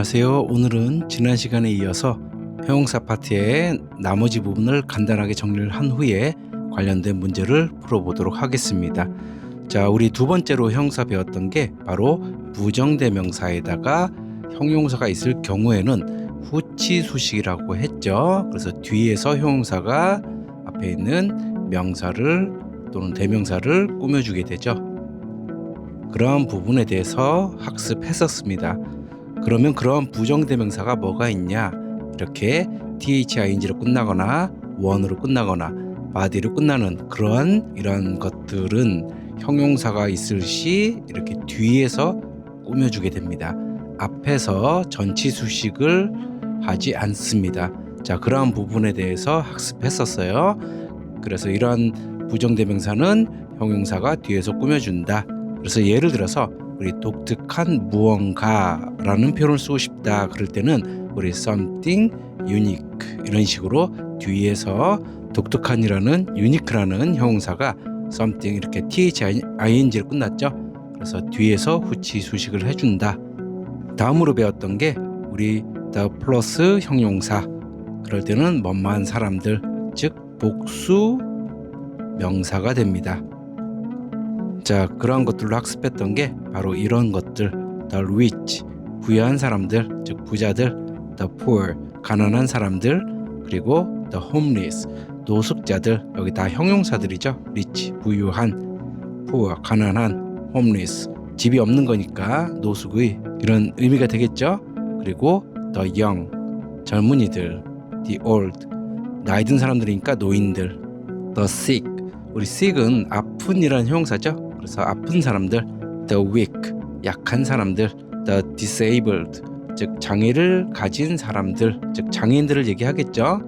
안녕하세요. 오늘은 지난 시간에 이어서 형용사 파트의 나머지 부분을 간단하게 정리를 한 후에 관련된 문제를 풀어보도록 하겠습니다. 자, 우리 두 번째로 형용사 배웠던 게 바로 부정대명사에다가 형용사가 있을 경우에는 후치수식이라고 했죠. 그래서 뒤에서 형용사가 앞에 있는 명사를 또는 대명사를 꾸며주게 되죠. 그러한 부분에 대해서 학습했었습니다. 그러면 그런 부정대명사가 뭐가 있냐? 이렇게 thing로 끝나거나 one으로 끝나거나 body로 끝나는 이러한 것들은 형용사가 있을 시 이렇게 뒤에서 꾸며주게 됩니다. 앞에서 전치수식을 하지 않습니다. 자, 그러한 부분에 대해서 학습했었어요. 그래서 이러한 부정대명사는 형용사가 뒤에서 꾸며준다. 그래서 예를 들어서 우리 독특한 무언가라는 표현을 쓰고 싶다 그럴 때는 우리 something unique 이런 식으로 뒤에서 독특한이라는 unique라는 형용사가 something 이렇게 thing로 끝났죠. 그래서 뒤에서 후치수식을 해준다. 다음으로 배웠던 게 우리 the 플러스 형용사 그럴 때는 뭐뭐한 사람들 즉 복수 명사가 됩니다. 자, 그러한 것들로 학습했던 게 바로 이런 것들 the rich, 부유한 사람들, 즉 부자들 the poor, 가난한 사람들 그리고 the homeless, 노숙자들 여기 다 형용사들이죠. rich, 부유한, poor, 가난한, homeless, 집이 없는 거니까 노숙의 이런 의미가 되겠죠. 그리고 the young, 젊은이들 the old, 나이 든 사람들이니까 노인들 the sick, 우리 sick은 아픈이라는 형용사죠. 그래서 아픈 사람들 the weak, 약한 사람들 the disabled, 즉 장애를 가진 사람들 즉 장애인들을 얘기하겠죠.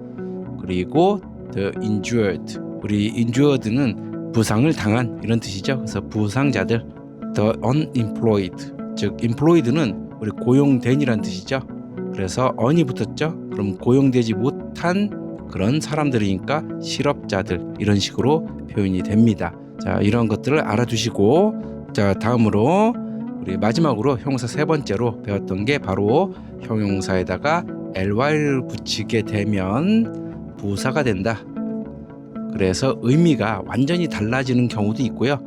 그리고 the injured, 우리 injured는 부상을 당한 이런 뜻이죠. 그래서 부상자들 the unemployed, 즉 employed는 우리 고용된이란 뜻이죠. 그래서 on이 붙었죠. 그럼 고용되지 못한 그런 사람들이니까 실업자들 이런 식으로 표현이 됩니다. 자, 이런 것들을 알아두시고 자, 다음으로 우리 마지막으로 형용사 세 번째로 배웠던 게 바로 형용사에다가 ly를 붙이게 되면 부사가 된다. 그래서 의미가 완전히 달라지는 경우도 있고요.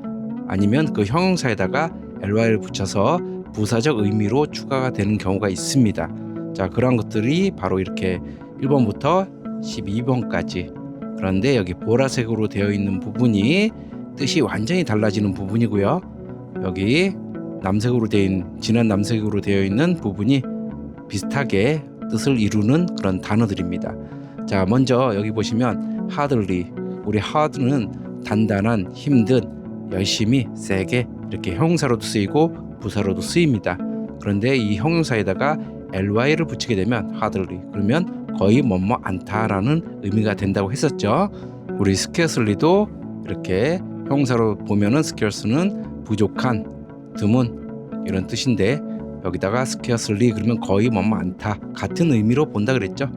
아니면 그 형용사에다가 ly를 붙여서 부사적 의미로 추가가 되는 경우가 있습니다. 자, 그런 것들이 바로 이렇게 1번부터 12번까지 그런데 여기 보라색으로 되어 있는 부분이 뜻이 완전히 달라지는 부분이고요. 여기 진한 남색으로 되어 있는 부분이 비슷하게 뜻을 이루는 그런 단어들입니다. 자, 먼저 여기 보시면 hardly, 우리 hard는 단단한, 힘든, 열심히, 세게 이렇게 형용사로도 쓰이고 부사로도 쓰입니다. 그런데 이 형용사에다가 ly를 붙이게 되면 hardly 그러면 거의 뭐뭐 않다라는 의미가 된다고 했었죠. 우리 scarcely도 이렇게 형용사로 보면은 scarce는 부족한, 드문 이런 뜻인데 여기다가 scarcely 그러면 거의 뭐뭐 않다 같은 의미로 본다 그랬죠.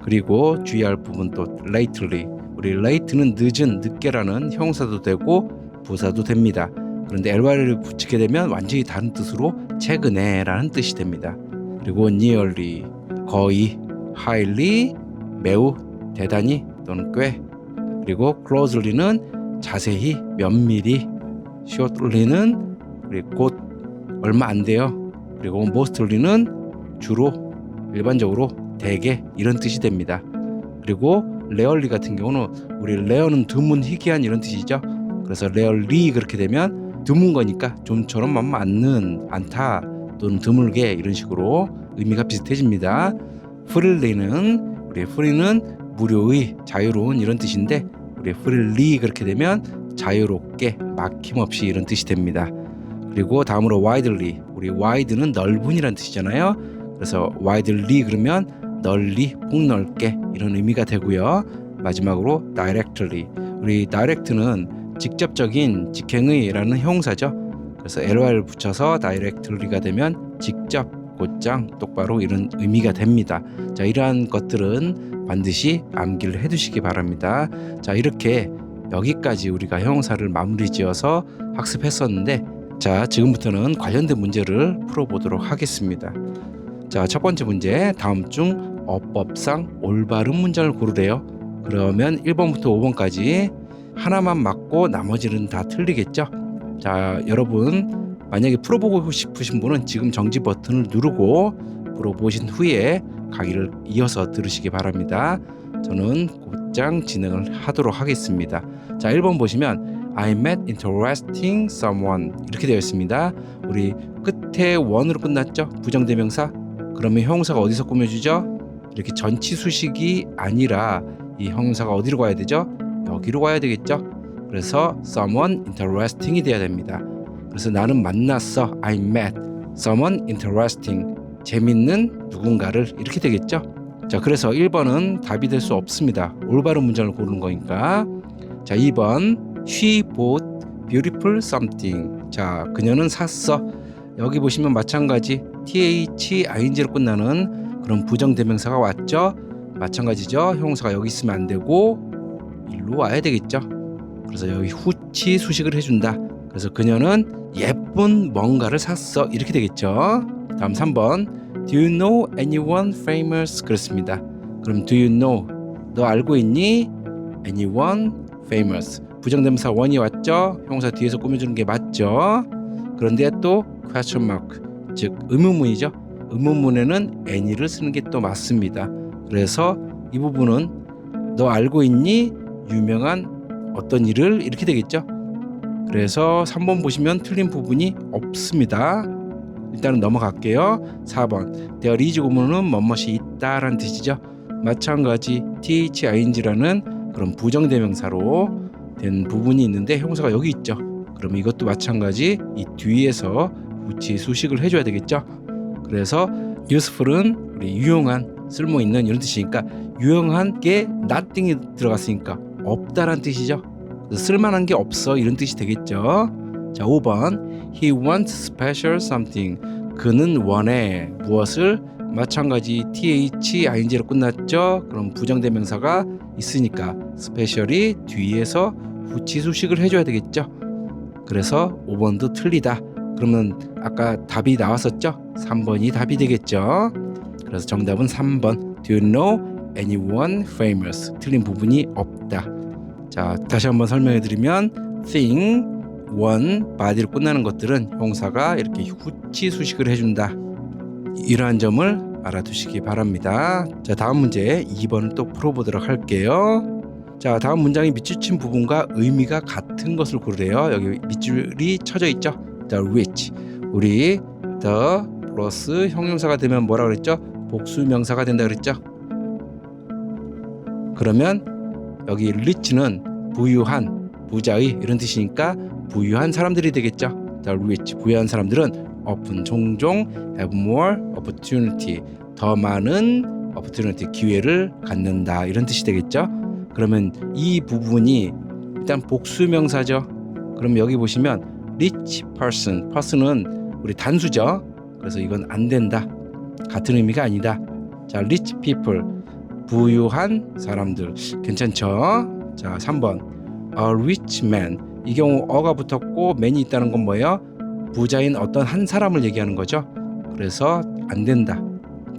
그리고 주의할 부분 또 lately, 우리 late는 늦은, 늦게라는 형용사도 되고 부사도 됩니다. 그런데 ly를 붙이게 되면 완전히 다른 뜻으로 최근에라는 뜻이 됩니다. 그리고 nearly, 거의, highly, 매우, 대단히 또는 꽤, 그리고 closely는 자세히, 면밀히, shortly는 우리 곧, 얼마 안 돼요. 그리고 mostly는 주로, 일반적으로, 대개 이런 뜻이 됩니다. 그리고 rarely 같은 경우는 우리 rare는 드문, 희귀한 이런 뜻이죠. 그래서 rarely 그렇게 되면 드문 거니까 좀처럼 맞지 않다 또는 드물게 이런 식으로 의미가 비슷해집니다. freely는 우리 free는 무료의, 자유로운 이런 뜻인데 우리 freely 그렇게 되면 자유롭게, 막힘없이 이런 뜻이 됩니다. 그리고 다음으로 widely, 우리 wide는 넓은이란 뜻이잖아요. 그래서 widely 그러면 널리, 폭넓게 이런 의미가 되고요. 마지막으로 directly, 우리 direct는 직접적인, 직행의라는 형용사죠. 그래서 ly를 붙여서 directly가 되면 직접, 곧장, 똑바로 이런 의미가 됩니다. 자, 이러한 것들은 반드시 암기를 해두시기 바랍니다. 자, 이렇게 여기까지 우리가 형용사를 마무리 지어서 학습했었는데 자, 지금부터는 관련된 문제를 풀어보도록 하겠습니다. 자, 첫 번째 문제. 다음 중 어법상 올바른 문장을 고르래요. 그러면 1번부터 5번까지 하나만 맞고 나머지는 다 틀리겠죠? 자, 여러분 만약에 풀어보고 싶으신 분은 지금 정지 버튼을 누르고 풀어보신 후에 강의를 이어서 들으시기 바랍니다. 저는 곧장 진행을 하도록 하겠습니다. 자, 1번 보시면 I met interesting someone 이렇게 되어 있습니다. 우리 끝에 원으로 끝났죠? 부정대명사. 그러면 형용사가 어디서 꾸며주죠? 이렇게 전치 수식이 아니라 이 형용사가 어디로 가야 되죠? 여기로 가야 되겠죠? 그래서 someone interesting이 돼야 됩니다. 그래서 나는 만났어. I met someone interesting. 재밌는 누군가를 이렇게 되겠죠? 자, 그래서 1번은 답이 될 수 없습니다. 올바른 문장을 고르는 거니까. 자, 2번 She bought beautiful something. 자, 그녀는 샀어. 여기 보시면 마찬가지 thing로 끝나는 그런 부정대명사가 왔죠. 마찬가지죠. 형용사가 여기 있으면 안 되고 일로 와야 되겠죠. 그래서 여기 후치 수식을 해준다. 그래서 그녀는 예쁜 뭔가를 샀어. 이렇게 되겠죠. 다음 3번 Do you know anyone famous? 그렇습니다. 그럼 Do you know? 너 알고 있니? Anyone famous. 부정대명사 on이 왔죠. 형용사 뒤에서 꾸며주는 게 맞죠. 그런데 또 question mark, 즉 의문문이죠. 의문문에는 any를 쓰는 게 또 맞습니다. 그래서 이 부분은 너 알고 있니? 유명한 어떤 일을 이렇게 되겠죠. 그래서 3번 보시면 틀린 부분이 없습니다. 일단은 넘어갈게요. 4번 there is 구문은 뭐뭇이 있다라는 뜻이죠. 마찬가지 thing라는 그런 부정대명사로 된 부분이 있는데 형용사가 여기 있죠. 그럼 이것도 마찬가지 이 뒤에서 후치 수식을 해줘야 되겠죠. 그래서 useful은 우리 유용한, 쓸모있는 이런 뜻이니까 유용한 게 nothing이 들어갔으니까 없다란 뜻이죠. 그래서 쓸만한 게 없어 이런 뜻이 되겠죠. 자, 5번 He wants special something. 그는 원해 무엇을? 마찬가지 thing로 끝났죠. 그럼 부정대명사가 있으니까 special이 뒤에서 후치 수식을 해줘야 되겠죠. 그래서 5번도 틀리다. 그러면 아까 답이 나왔었죠? 3번이 답이 되겠죠. 그래서 정답은 3번 Do you know anyone famous? 틀린 부분이 없다. 자, 다시 한번 설명해 드리면 thing, one, body로 끝나는 것들은 형용사가 이렇게 후치 수식을 해준다. 이러한 점을 알아두시기 바랍니다. 자, 다음 문제 2번을 또 풀어보도록 할게요. 자, 다음 문장이 밑줄 친 부분과 의미가 같은 것을 고르래요. 여기 밑줄이 쳐져 있죠. The rich. 우리 the 플러스 형용사가 되면 뭐라 그랬죠? 복수명사가 된다 그랬죠? 그러면 여기 rich는 부유한, 부자의 이런 뜻이니까 부유한 사람들이 되겠죠. The rich. 부유한 사람들은 often 종종 have more opportunity. 더 많은 opportunity 기회를 갖는다 이런 뜻이 되겠죠. 그러면 이 부분이 일단 복수명사죠. 그럼 여기 보시면 rich person, person은 우리 단수죠. 그래서 이건 안 된다. 같은 의미가 아니다. 자, rich people, 부유한 사람들. 괜찮죠? 자, 3번 a rich man. 이 경우 어가 붙었고 man이 있다는 건 뭐예요? 부자인 어떤 한 사람을 얘기하는 거죠. 그래서 안 된다.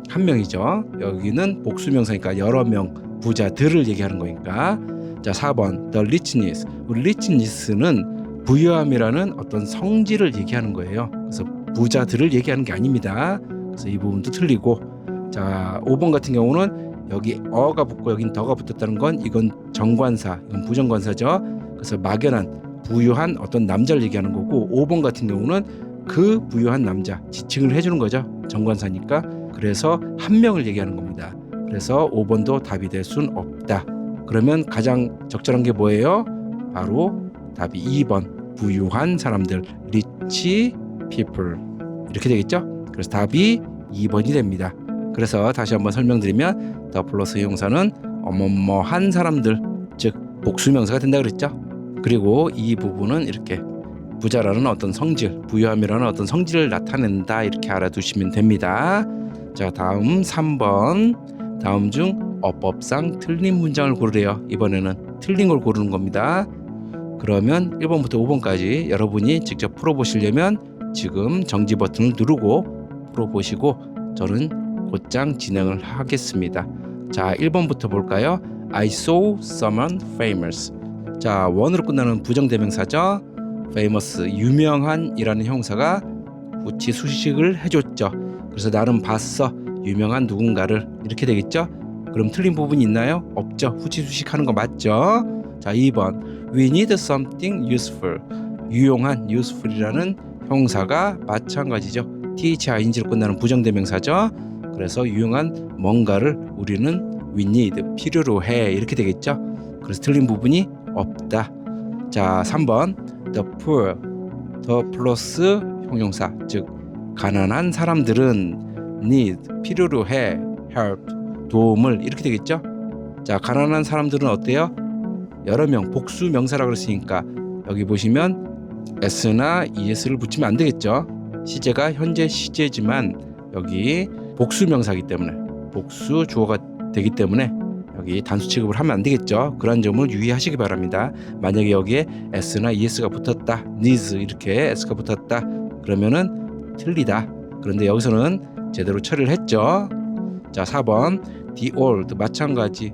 한 명이죠. 여기는 복수명사니까 여러 명 부자들을 얘기하는 거니까. 자, 4번 the richness. 우리 richness는 부유함이라는 어떤 성질을 얘기하는 거예요. 그래서 부자들을 얘기하는 게 아닙니다. 그래서 이 부분도 틀리고. 자, 5번 같은 경우는 여기 어가 붙고 여긴 더가 붙었다는 건 이건 정관사, 이건 부정관사죠. 그래서 막연한 부유한 어떤 남자를 얘기하는 거고, 5번 같은 경우는 그 부유한 남자 지칭을 해주는 거죠. 정관사니까. 그래서 한 명을 얘기하는 겁니다. 그래서 5번도 답이 될 순 없다. 그러면 가장 적절한 게 뭐예요? 바로 답이 2번 부유한 사람들, rich people 이렇게 되겠죠? 그래서 답이 2번이 됩니다. 그래서 다시 한번 설명드리면 더 플러스 형용사는 어머머한 사람들, 즉 복수명사가 된다 그랬죠? 그리고 이 부분은 이렇게 부자라는 어떤 성질, 부유함이라는 어떤 성질을 나타낸다 이렇게 알아두시면 됩니다. 자, 다음 3번. 다음 중 어법상 틀린 문장을 고르래요. 이번에는 틀린 걸 고르는 겁니다. 그러면 1번부터 5번까지 여러분이 직접 풀어보시려면 지금 정지 버튼을 누르고 풀어보시고 저는 곧장 진행을 하겠습니다. 자, 1번부터 볼까요? I saw someone famous. 자, 원으로 끝나는 부정대명사죠. famous, 유명한 이라는 형사가 후치 수식을 해줬죠. 그래서 나는 봤어, 유명한 누군가를, 이렇게 되겠죠. 그럼 틀린 부분이 있나요? 없죠. 후치 수식하는 거 맞죠? 자, 2번 We need something useful. 유용한, useful이라는 형사가 마찬가지죠. thing로 끝나는 부정대명사죠. 그래서 유용한 뭔가를 우리는 we need, 필요로 해, 이렇게 되겠죠. 그래서 틀린 부분이 없다. 자, 3번 the poor, the 플러스 형용사, 즉 가난한 사람들은 need, 필요로 해, help, 도움을, 이렇게 되겠죠. 자, 가난한 사람들은 어때요? 여러 명, 복수 명사라고 그랬으니까 여기 보시면 s나 es를 붙이면 안 되겠죠. 시제가 현재 시제지만 여기 복수 명사이기 때문에, 복수 주어가 되기 때문에 여기 단수 취급을 하면 안 되겠죠. 그런 점을 유의하시기 바랍니다. 만약에 여기에 s나 es가 붙었다, needs 이렇게 s가 붙었다, 그러면은 틀리다. 그런데 여기서는 제대로 처리를 했죠. 자, 4번 the old, 마찬가지.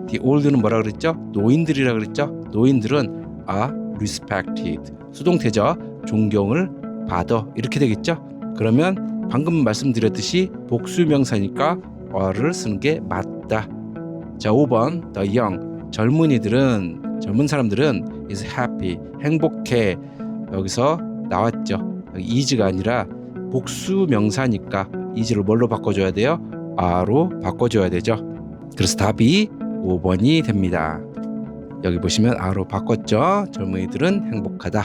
the old는 뭐라 그랬죠? 노인들이라 그랬죠? 노인들은 are respected, 수동태죠. 존경을 받아, 이렇게 되겠죠. 그러면 방금 말씀드렸듯이 복수명사니까 are를 쓰는 게 맞다. 자, 5번 the young, 젊은 사람들은 is happy, 행복해. 여기서 나왔죠. 여기 is가 아니라 복수명사니까 is를 뭘로 바꿔줘야 돼요? are로 바꿔줘야 되죠. 그래서 답이 5번이 됩니다. 여기 보시면 are로 바꿨죠. 젊은이들은 행복하다,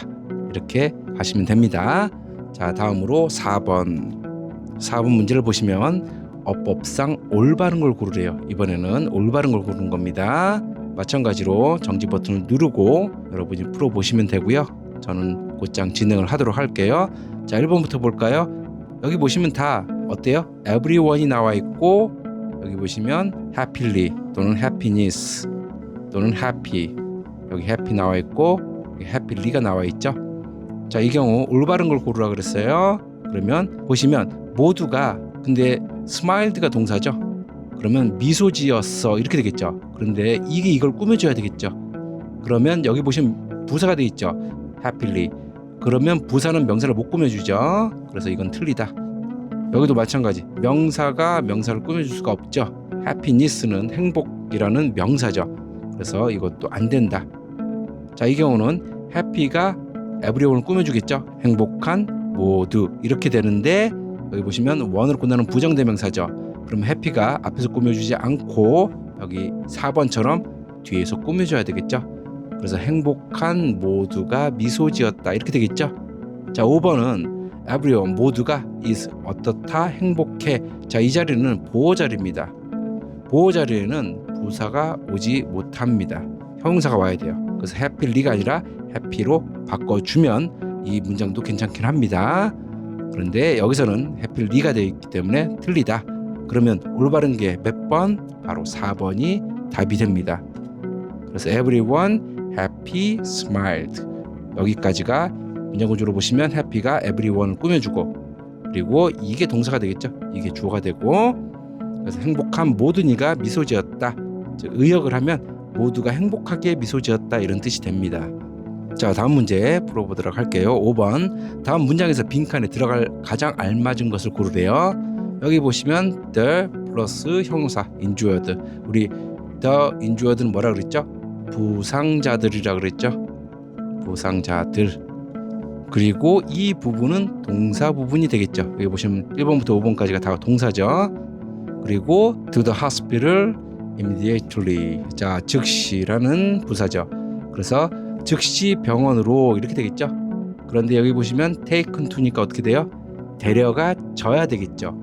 이렇게 하시면 됩니다. 자, 다음으로 4번 문제를 보시면 어법상 올바른 걸 고르래요. 이번에는 올바른 걸 고르는 겁니다. 마찬가지로 정지 버튼을 누르고 여러분이 풀어보시면 되고요. 저는 곧장 진행을 하도록 할게요. 자, 1번부터 볼까요? 여기 보시면 다 어때요? everyone이 나와 있고, 여기 보시면 happily 또는 happiness 또는 happy, 여기 happy 나와 있고 여기 happy가 나와 있죠. 자, 이 경우 올바른 걸 고르라 그랬어요. 그러면 보시면 모두가, 근데 smiled가 동사죠. 그러면 미소 지었어, 이렇게 되겠죠. 그런데 이게 이걸 꾸며줘야 되겠죠. 그러면 여기 보시면 부사가 돼 있죠. happily. 그러면 부사는 명사를 못 꾸며주죠. 그래서 이건 틀리다. 여기도 마찬가지. 명사가 명사를 꾸며줄 수가 없죠. happiness는 행복이라는 명사죠. 그래서 이것도 안 된다. 자, 이 경우는 happy가 everyone을 꾸며주겠죠. 행복한 모두, 이렇게 되는데 여기 보시면 원으로 끝나는 부정대명사죠. 그럼 happy가 앞에서 꾸며주지 않고 여기 4번처럼 뒤에서 꾸며줘야 되겠죠. 그래서 행복한 모두가 미소 지었다, 이렇게 되겠죠. 자, 5번은 everyone, 모두가 is, 어떻다, 행복해. 자, 이 자리는 보호 자리입니다. 보호 자리에는 부사가 오지 못합니다. 형용사가 와야 돼요. 그래서 happy가 아니라 happy로 바꿔주면 이 문장도 괜찮긴 합니다. 그런데 여기서는 happy가 되어 있기 때문에 틀리다. 그러면 올바른 게 몇 번? 바로 4번이 답이 됩니다. 그래서 everyone happy smiled, 여기까지가 문장 구조로 보시면 happy가 everyone을 꾸며주고, 그리고 이게 동사가 되겠죠. 이게 주어가 되고, 그래서 행복한 모든 이가 미소 지었다, 즉 의역을 하면 모두가 행복하게 미소 지었다, 이런 뜻이 됩니다. 자, 다음 문제 풀어보도록 할게요. 5번 다음 문장에서 빈칸에 들어갈 가장 알맞은 것을 고르래요. 여기 보시면 the 플러스 형용사 injured, 우리 the injured는 뭐라 그랬죠? 부상자들이라 그랬죠. 부상자들. 그리고 이 부분은 동사 부분이 되겠죠. 여기 보시면 1번부터 5번까지가 다 동사죠. 그리고 to the hospital immediately, 자, 즉시라는 부사죠. 그래서 즉시 병원으로, 이렇게 되겠죠. 그런데 여기 보시면 taken to니까 어떻게 돼요? 데려가져야 되겠죠.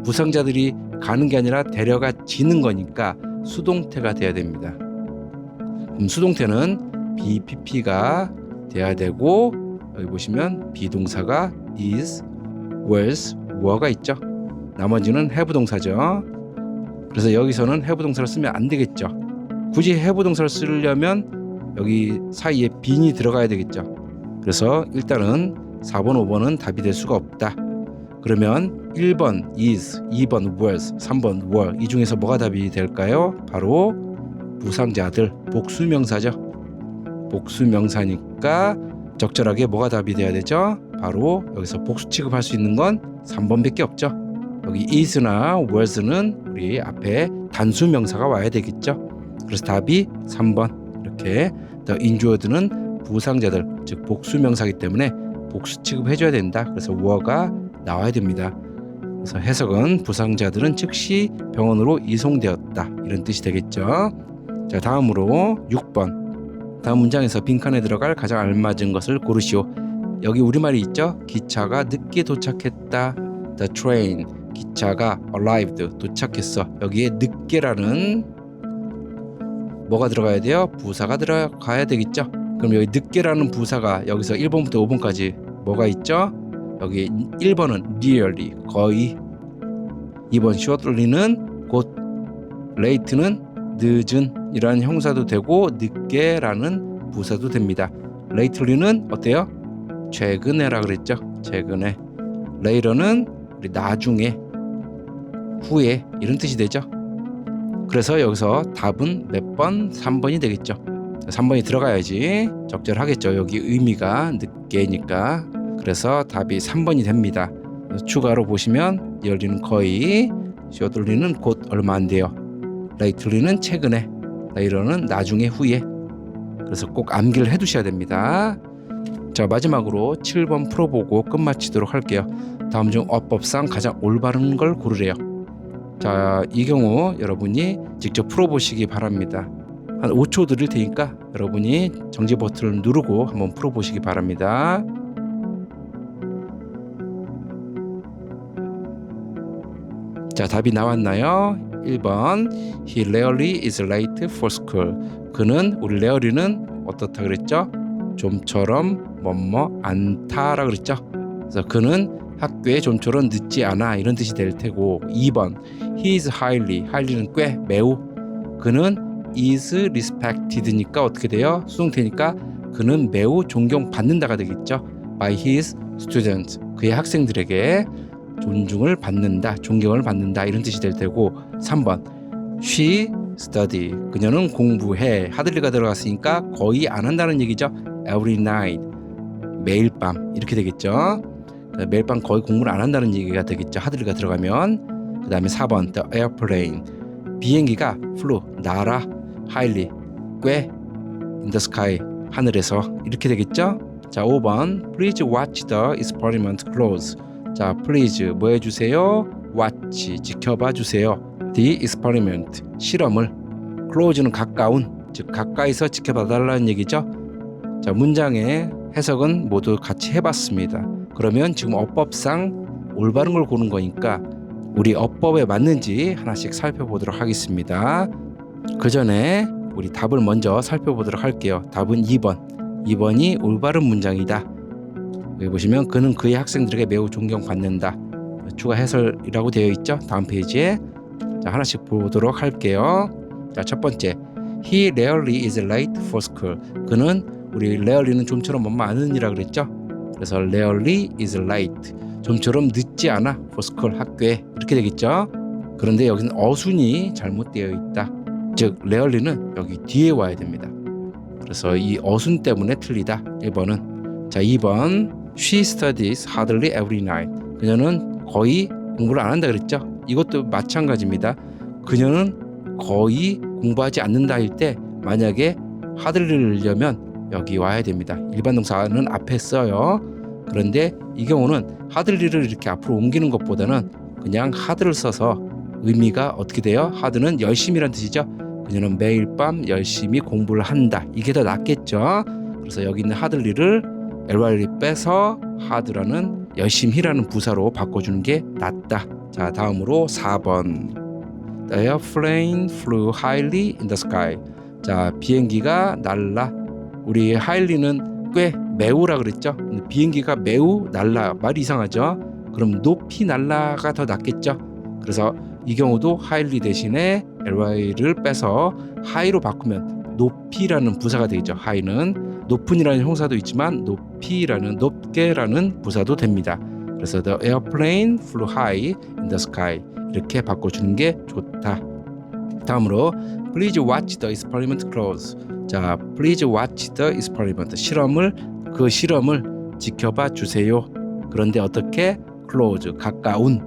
부상자들이 가는 게 아니라 데려가지는 거니까 수동태가 돼야 됩니다. 그럼 수동태는 BPP가 돼야 되고, 여기 보시면 비동사가 is, was, were가 있죠. 나머지는 have 동사죠. 그래서 여기서는 have 동사를 쓰면 안 되겠죠. 굳이 have 동사를 쓰려면 여기 사이에 being이 들어가야 되겠죠. 그래서 일단은 4번, 5번은 답이 될 수가 없다. 그러면 1번 is, 2번 was, 3번 were 이 중에서 뭐가 답이 될까요? 바로 부상자들, 복수명사죠. 복수명사니까 적절하게 뭐가 답이 돼야 되죠? 바로 여기서 복수 취급할 수 있는 건 3번밖에 없죠. 여기 is나 was는 우리 앞에 단수명사가 와야 되겠죠. 그래서 답이 3번. 이렇게 the injured는 부상자들, 즉 복수명사이기 때문에 복수 취급해줘야 된다. 그래서 were가 나와야 됩니다. 그래서 해석은 부상자들은 즉시 병원으로 이송되었다, 이런 뜻이 되겠죠. 자, 다음으로 6번. 다음 문장에서 빈칸에 들어갈 가장 알맞은 것을 고르시오. 여기 우리말이 있죠. 기차가 늦게 도착했다. The train, 기차가 arrived, 도착했어. 여기에 늦게라는 뭐가 들어가야 돼요? 부사가 들어가야 되겠죠. 그럼 여기 늦게라는 부사가 여기서 1번부터 5번까지 뭐가 있죠? 여기 1번은 nearly, 거의, 2번 shortly는 곧, late는 늦은 이라는 형사도 되고 늦게라는 부사도 됩니다. lately는 어때요? 최근에라 그랬죠. 최근에. later는 우리 나중에, 후에 이런 뜻이 되죠. 그래서 여기서 답은 몇 번? 3번이 되겠죠. 3번이 들어가야지 적절하겠죠. 여기 의미가 늦게니까. 그래서 답이 3번이 됩니다. 추가로 보시면 nearly는 거의, shortly는 곧 얼마 안 돼요, lately는 최근에, later는 나중에, 후에. 그래서 꼭 암기를 해 두셔야 됩니다. 자, 마지막으로 7번 풀어보고 끝마치도록 할게요. 다음 중 어법상 가장 올바른 걸 고르래요. 자, 이 경우 여러분이 직접 풀어보시기 바랍니다. 한 5초 드릴 테니까 여러분이 정지 버튼을 누르고 한번 풀어보시기 바랍니다. 자, 답이 나왔나요? 1번 He rarely is late for school. 그는, 우리 rarely는 어떻다 그랬죠? 좀처럼 뭐뭐 않다라 그랬죠. 그래서 그는 학교에 좀처럼 늦지 않아, 이런 뜻이 될 테고, 2번 He is highly는 꽤, 매우. 그는 is respected니까 어떻게 돼요? 수동태니까 그는 매우 존경받는다가 되겠죠. by his students, 그의 학생들에게 존중을 받는다, 존경을 받는다, 이런 뜻이 될 테고, 3번 she study, 그녀는 공부해, 하들리가 들어갔으니까 거의 안 한다는 얘기죠. every night, 매일 밤, 이렇게 되겠죠. 매일 밤 거의 공부를 안 한다는 얘기가 되겠죠, 하들리가 들어가면. 그 다음에 4번 the airplane, 비행기가 flew, 날아, highly, 꽤, in the sky, 하늘에서, 이렇게 되겠죠. 자, 5번 please watch the experiment close. 자, please 뭐 해주세요? watch, 지켜봐 주세요. the experiment, 실험을. close는 가까운, 즉 가까이서 지켜봐 달라는 얘기죠. 자, 문장의 해석은 모두 같이 해봤습니다. 그러면 지금 어법상 올바른 걸 고른 거니까 우리 어법에 맞는지 하나씩 살펴보도록 하겠습니다. 그 전에 우리 답을 먼저 살펴보도록 할게요. 답은 2번. 2번이 올바른 문장이다. 여기 보시면 그는 그의 학생들에게 매우 존경받는다. 추가 해설이라고 되어 있죠. 다음 페이지에. 자, 하나씩 보도록 할게요. 자, 첫 번째, He rarely is late for school. 그는, 우리 rarely는 좀처럼 뭐뭐 않으니라 그랬죠. 그래서 rarely is late, 좀처럼 늦지 않아 for school, 학교에, 이렇게 되겠죠. 그런데 여기는 어순이 잘못되어 있다. 즉 rarely는 여기 뒤에 와야 됩니다. 그래서 이 어순 때문에 틀리다. 1번은. 자, 2번 She studies hardly every night. 그녀는 거의 공부를 안 한다 그랬죠. 이것도 마찬가지입니다. 그녀는 거의 공부하지 않는다 할 때 만약에 hardly를 넣으면 여기 와야 됩니다. 일반 동사는 앞에 써요. 그런데 이 경우는 hardly를 이렇게 앞으로 옮기는 것보다는 그냥 hard를 써서 의미가 어떻게 돼요? hard는 열심히란 뜻이죠. 그녀는 매일 밤 열심히 공부를 한다, 이게 더 낫겠죠. 그래서 여기 있는 hardly를 ly를 빼서 hard라는 열심히라는 부사로 바꿔주는 게 낫다. 자, 다음으로 4번 The airplane flew highly in the sky. 자, 비행기가 날라. 우리 highly는 꽤, 매우라 그랬죠. 근데 비행기가 매우 날라, 말이 이상하죠. 그럼 높이 날라가 더 낫겠죠. 그래서 이 경우도 highly 대신에 ly를 빼서 high로 바꾸면 높이라는 부사가 되겠죠. high는 높은이라는 형사도 있지만 높이라는, 높게라는 부사도 됩니다. 그래서 the airplane flew high in the sky 이렇게 바꿔주는 게 좋다. 다음으로 please watch the experiment close. 자, please watch the experiment. 그 실험을 지켜봐 주세요. 그런데 어떻게? close, 가까운.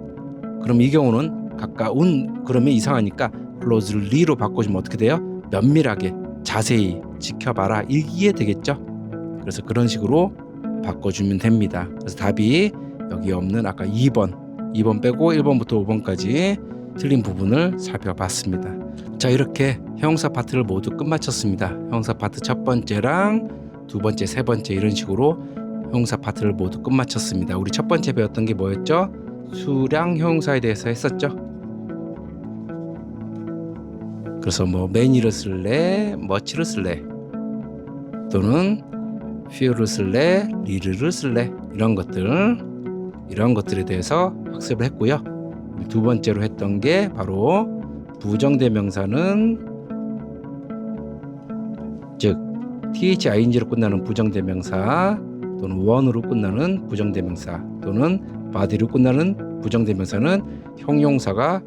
그럼 이 경우는 가까운 그러면 이상하니까 closely로 바꿔주면 어떻게 돼요? 면밀하게, 자세히 지켜봐라. 이게 되겠죠? 그래서 그런 식으로 바꿔주면 됩니다. 그래서 답이 여기 없는 아까 2번 빼고 1번부터 5번까지 틀린 부분을 살펴봤습니다. 자, 이렇게 형용사 파트를 모두 끝마쳤습니다. 형용사 파트 첫 번째랑 두 번째, 세 번째 이런 식으로 형용사 파트를 모두 끝마쳤습니다. 우리 첫 번째 배웠던 게 뭐였죠? 수량 형용사에 대해서 했었죠. 그래서 뭐 many를 쓸래, much를 쓸래, 또는 few를 쓸래, little를 쓸래 이런 것들에 대해서 학습을 했고요. 두 번째로 했던 게 바로 부정대명사는 즉 thing로 끝나는 부정대명사 또는 one으로 끝나는 부정대명사 또는 body로 끝나는 부정대명사는 형용사가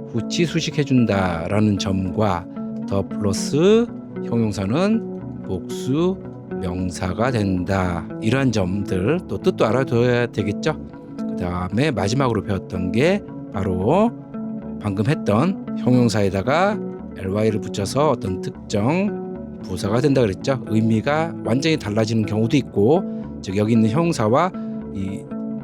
후치 수식해준다 라는 점과 더 플러스 형용사는 복수 명사가 된다 이러한 점들 또 뜻도 알아둬야 되겠죠. 그 다음에 마지막으로 배웠던 게 바로 방금 했던 형용사에다가 ly를 붙여서 어떤 특정 부사가 된다 그랬죠. 의미가 완전히 달라지는 경우도 있고 즉 여기 있는 형용사와 이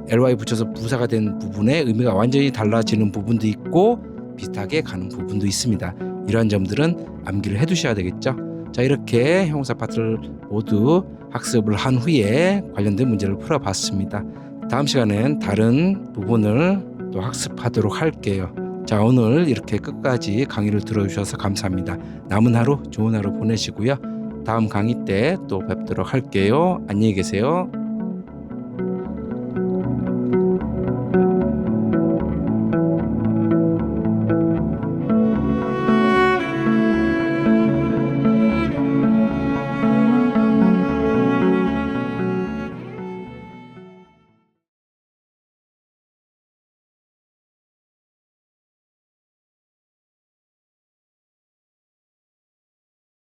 ly 붙여서 부사가 된 부분의 의미가 완전히 달라지는 부분도 있고 비슷하게 가는 부분도 있습니다. 이러한 점들은 암기를 해두셔야 되겠죠. 자, 이렇게 형용사 파트를 모두 학습을 한 후에 관련된 문제를 풀어봤습니다. 다음 시간엔 다른 부분을 또 학습하도록 할게요. 자, 오늘 이렇게 끝까지 강의를 들어주셔서 감사합니다. 남은 하루 좋은 하루 보내시고요. 다음 강의 때 또 뵙도록 할게요. 안녕히 계세요.